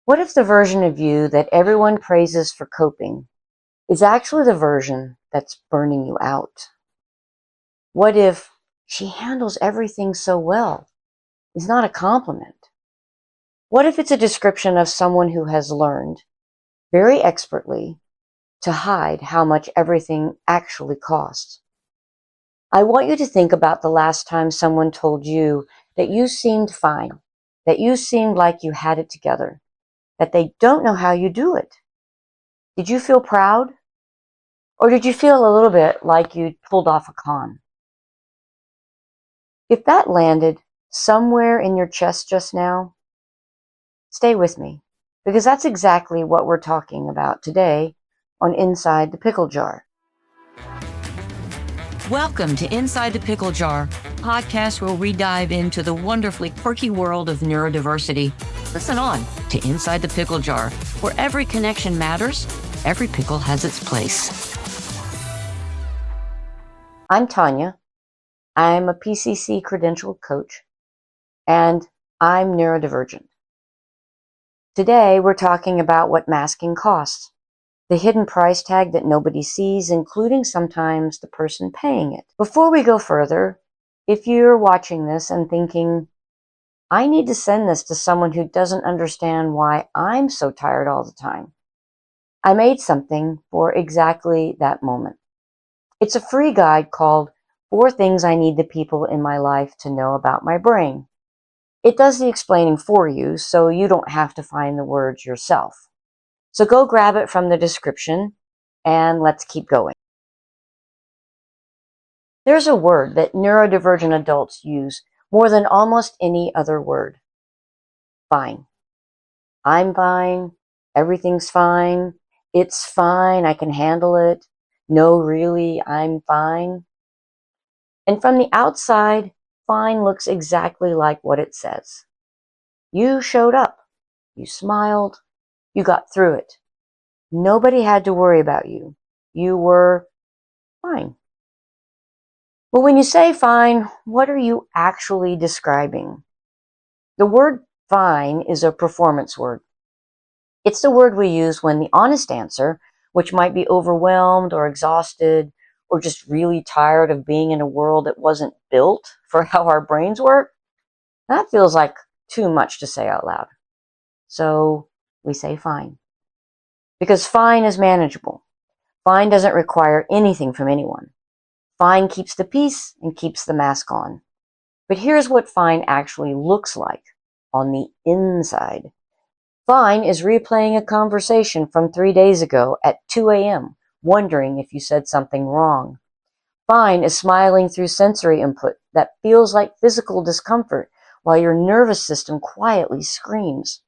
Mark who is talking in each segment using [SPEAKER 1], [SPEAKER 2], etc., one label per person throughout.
[SPEAKER 1] What if the version of you that everyone praises for coping is actually the version that's burning you out? What if she handles everything so well is not a compliment? What if it's a description of someone who has learned, very expertly, to hide how much everything actually costs? I want you to think about the last time someone told you that you seemed fine, that you seemed like you had it together, that they don't know how you do it. Did you feel proud? Or did you feel a little bit like you'd pulled off a con? If that landed somewhere in your chest just now, stay with me, because that's exactly what we're talking about today on Inside the Pickle Jar.
[SPEAKER 2] Welcome to Inside the Pickle Jar, a podcast where we dive into the wonderfully quirky world of neurodiversity. Listen on to Inside the Pickle Jar, where every connection matters, every pickle has its place.
[SPEAKER 1] I'm Tanya. I'm a PCC credentialed coach, and I'm neurodivergent. Today, we're talking about what masking costs, the hidden price tag that nobody sees, including sometimes the person paying it. Before we go further, if you're watching this and thinking, I need to send this to someone who doesn't understand why I'm so tired all the time, I made something for exactly that moment. It's a free guide called 4 Things I Need the People in My Life to Know About My Brain. It does the explaining for you, so you don't have to find the words yourself. So go grab it from the description, and let's keep going. There's a word that neurodivergent adults use more than almost any other word. Fine. I'm fine. Everything's fine. It's fine. I can handle it. No, really, I'm fine. And from the outside, fine looks exactly like what it says. You showed up. You smiled. You got through it. Nobody had to worry about you. You were fine. Well, when you say fine, what are you actually describing? The word fine is a performance word. It's the word we use when the honest answer, which might be overwhelmed or exhausted or just really tired of being in a world that wasn't built for how our brains work, that feels like too much to say out loud. So we say fine. Because fine is manageable. Fine doesn't require anything from anyone. Fine keeps the peace and keeps the mask on. But here's what fine actually looks like on the inside. Fine is replaying a conversation from 3 days ago at 2 a.m., wondering if you said something wrong. Fine is smiling through sensory input that feels like physical discomfort while your nervous system quietly screams.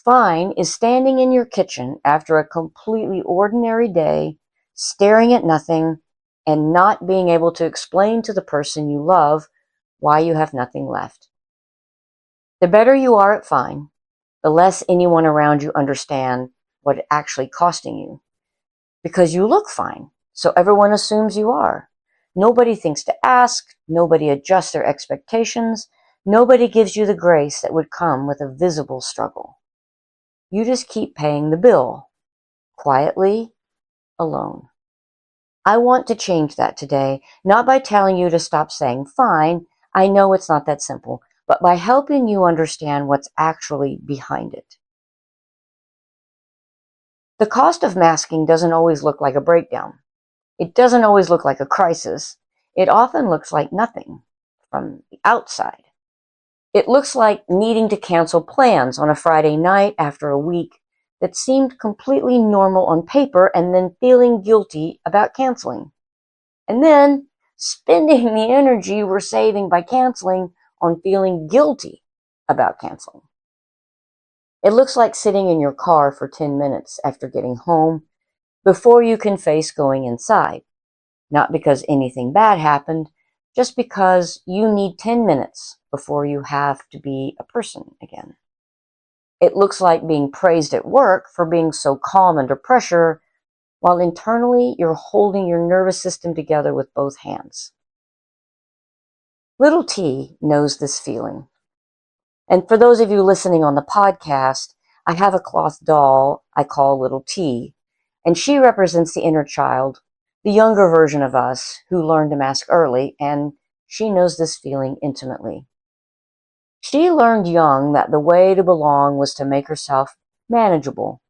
[SPEAKER 1] Fine is standing in your kitchen after a completely ordinary day, staring at nothing, and not being able to explain to the person you love why you have nothing left. The better you are at fine, the less anyone around you understand what it's actually costing you. Because you look fine, so everyone assumes you are. Nobody thinks to ask, nobody adjusts their expectations, nobody gives you the grace that would come with a visible struggle. You just keep paying the bill, quietly, alone. I want to change that today, not by telling you to stop saying fine, I know it's not that simple, but by helping you understand what's actually behind it. The cost of masking doesn't always look like a breakdown. It doesn't always look like a crisis. It often looks like nothing from the outside. It looks like needing to cancel plans on a Friday night after a week that seemed completely normal on paper and then feeling guilty about canceling. And then spending the energy we're saving by canceling on feeling guilty about canceling. It looks like sitting in your car for 10 minutes after getting home before you can face going inside. Not because anything bad happened, just because you need 10 minutes before you have to be a person again. It looks like being praised at work for being so calm under pressure, while internally you're holding your nervous system together with both hands. Little T knows this feeling. And for those of you listening on the podcast, I have a cloth doll I call Little T, and she represents the inner child, the younger version of us who learned to mask early, and she knows this feeling intimately. She learned young that the way to belong was to make herself manageable,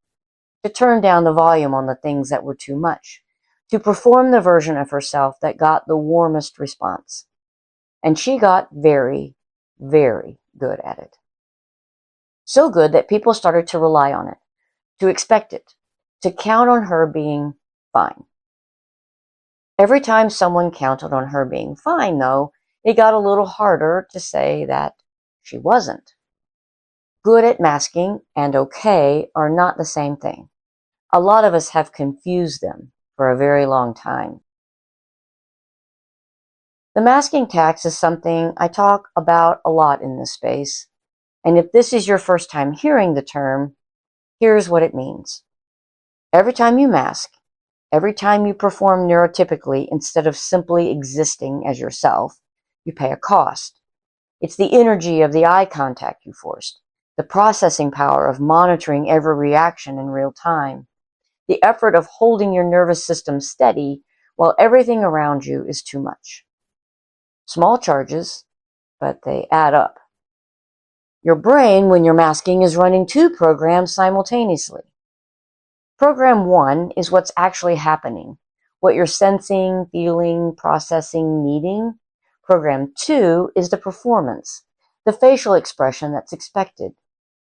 [SPEAKER 1] to turn down the volume on the things that were too much, to perform the version of herself that got the warmest response. And she got very, very good at it. So good that people started to rely on it, to expect it, to count on her being fine. Every time someone counted on her being fine, though, it got a little harder to say that she wasn't. Good at masking and okay are not the same thing. A lot of us have confused them for a very long time. The masking tax is something I talk about a lot in this space, and if this is your first time hearing the term, here's what it means. Every time you mask, every time you perform neurotypically instead of simply existing as yourself, you pay a cost. It's the energy of the eye contact you forced, the processing power of monitoring every reaction in real time, the effort of holding your nervous system steady while everything around you is too much. Small charges, but they add up. Your brain, when you're masking, is running two programs simultaneously. Program one is what's actually happening, what you're sensing, feeling, processing, needing. Program two is the performance, the facial expression that's expected,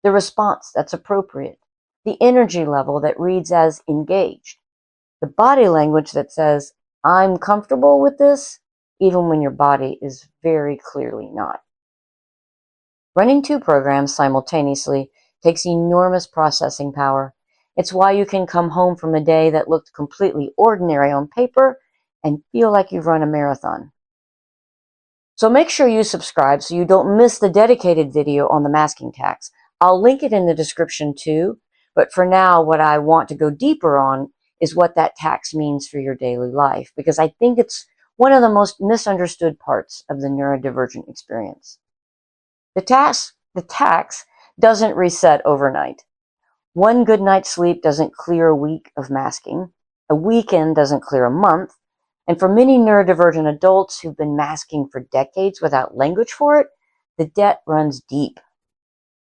[SPEAKER 1] the response that's appropriate, the energy level that reads as engaged, the body language that says, I'm comfortable with this, even when your body is very clearly not. Running two programs simultaneously takes enormous processing power. It's why you can come home from a day that looked completely ordinary on paper and feel like you've run a marathon. So make sure you subscribe so you don't miss the dedicated video on the masking tax. I'll link it in the description too, but for now, what I want to go deeper on is what that tax means for your daily life, because I think it's one of the most misunderstood parts of the neurodivergent experience. The tax doesn't reset overnight. One good night's sleep doesn't clear a week of masking. A weekend doesn't clear a month. And for many neurodivergent adults who've been masking for decades without language for it, the debt runs deep.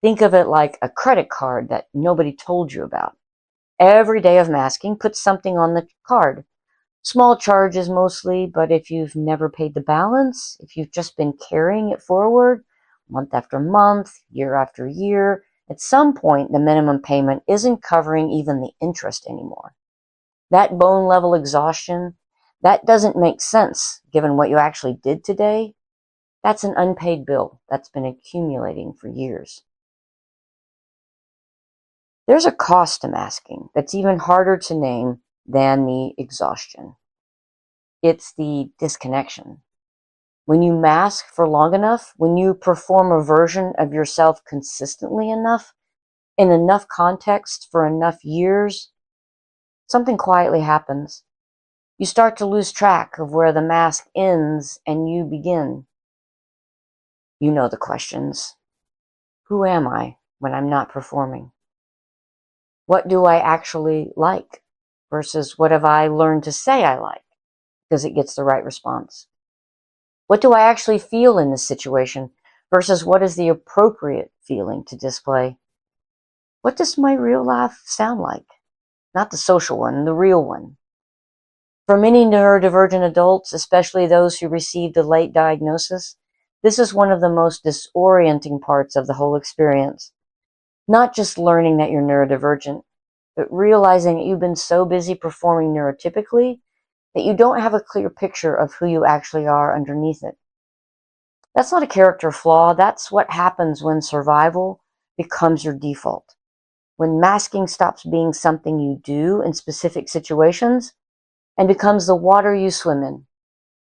[SPEAKER 1] Think of it like a credit card that nobody told you about. Every day of masking puts something on the card. Small charges mostly, but if you've never paid the balance, if you've just been carrying it forward, month after month, year after year, at some point the minimum payment isn't covering even the interest anymore. That bone level exhaustion, that doesn't make sense given what you actually did today. That's an unpaid bill that's been accumulating for years. There's a cost to masking that's even harder to name than the exhaustion. It's the disconnection. When you mask for long enough, when you perform a version of yourself consistently enough, in enough context for enough years, something quietly happens. You start to lose track of where the mask ends and you begin. You know the questions. Who am I when I'm not performing? What do I actually like versus what have I learned to say I like because it gets the right response? What do I actually feel in this situation versus what is the appropriate feeling to display? What does my real life sound like? Not the social one, the real one. For many neurodivergent adults, especially those who received a late diagnosis, this is one of the most disorienting parts of the whole experience. Not just learning that you're neurodivergent, but realizing that you've been so busy performing neurotypically that you don't have a clear picture of who you actually are underneath it. That's not a character flaw. That's what happens when survival becomes your default. When masking stops being something you do in specific situations and becomes the water you swim in.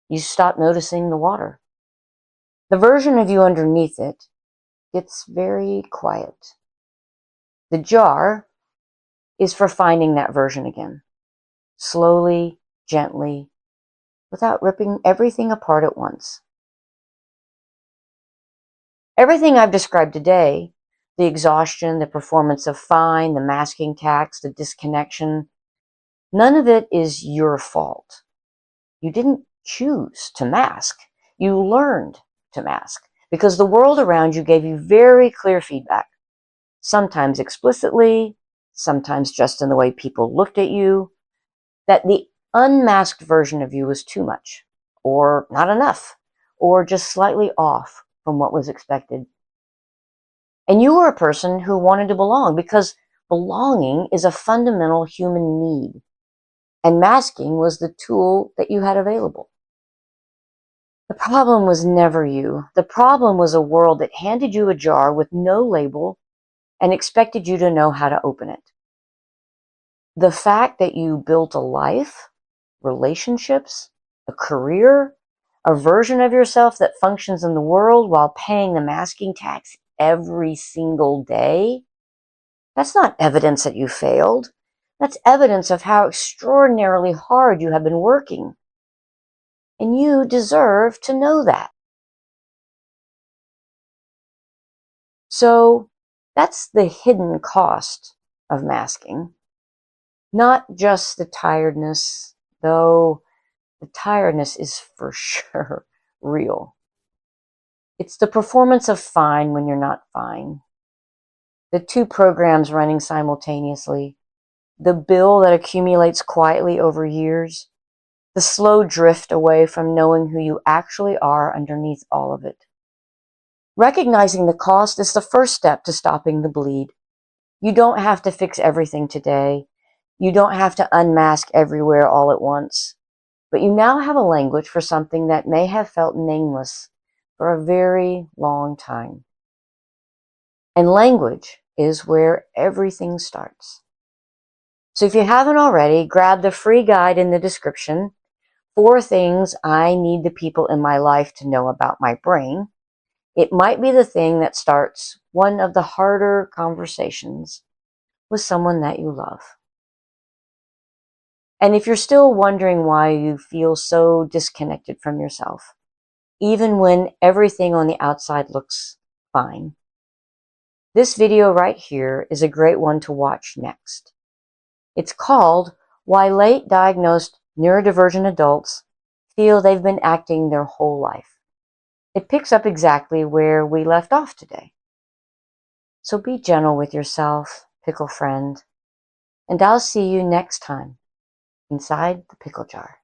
[SPEAKER 1] You stop noticing the water. The version of you underneath it gets very quiet. The jar is for finding that version again. Slowly, gently, without ripping everything apart at once. Everything I've described today, the exhaustion, the performance of fine, the masking tax, the disconnection, none of it is your fault. You didn't choose to mask. You learned to mask because the world around you gave you very clear feedback, sometimes explicitly, sometimes just in the way people looked at you, that the unmasked version of you was too much, or not enough, or just slightly off from what was expected. And you were a person who wanted to belong because belonging is a fundamental human need. And masking was the tool that you had available. The problem was never you. The problem was a world that handed you a jar with no label and expected you to know how to open it. The fact that you built a life, relationships, a career, a version of yourself that functions in the world while paying the masking tax every single day, that's not evidence that you failed. That's evidence of how extraordinarily hard you have been working. And you deserve to know that. So that's the hidden cost of masking. Not just the tiredness, though the tiredness is for sure real. It's the performance of fine when you're not fine. The two programs running simultaneously. The bill that accumulates quietly over years. The slow drift away from knowing who you actually are underneath all of it. Recognizing the cost is the first step to stopping the bleed. You don't have to fix everything today. You don't have to unmask everywhere all at once. But you now have a language for something that may have felt nameless for a very long time. And language is where everything starts. So if you haven't already, grab the free guide in the description, 4 things I need the people in my life to know about my brain. It might be the thing that starts one of the harder conversations with someone that you love. And if you're still wondering why you feel so disconnected from yourself, even when everything on the outside looks fine, this video right here is a great one to watch next. It's called Why Late Diagnosed Neurodivergent Adults Feel They've Been Acting Their Whole Life. It picks up exactly where we left off today. So be gentle with yourself, pickle friend, and I'll see you next time inside the pickle jar.